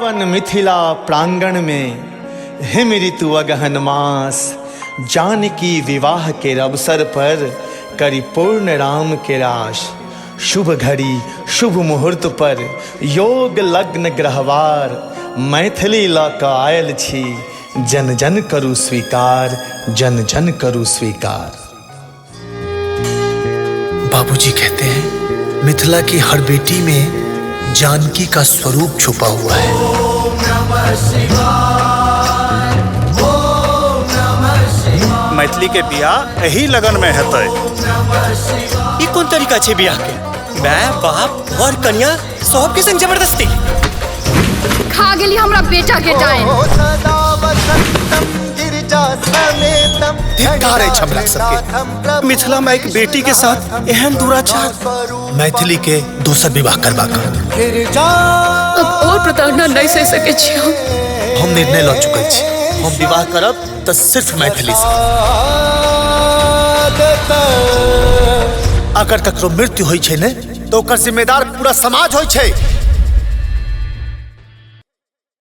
पावन मिथिला प्रांगण में हिम ऋतु अगहन मास, जानकी विवाह के अवसर पर करी पूर्ण राम के राश। शुभ घड़ी शुभ मुहूर्त पर योग लग्न ग्रहवार, मैथिली ल क आयल छी, जन जन करू स्वीकार, जन जन करू स्वीकार। बाबूजी कहते हैं मिथिला की हर बेटी में जानकी का स्वरूप छुपा हुआ है। मैथिली के बियाह यही लगन में हेतै। ई कौन तरीका छे बियाह के? मैं बाप और कन्या सब के संग जबरदस्ती खा गेली हमरा बेटा के टाइम। धिक्कार है छमला सबके। मिथिला में एक बेटी के साथ एहन दुराचार। मैथिली के दोसर विवाह करवा कर अब और प्रताड़ना नहीं सह सके छी हम निर्णय ल चुकल छी। हम विवाह करब तो सिर्फ मैथिली से। अगर ककरो मृत्यु होई छै ने तो ओकर जिम्मेदार पूरा समाज होई छै।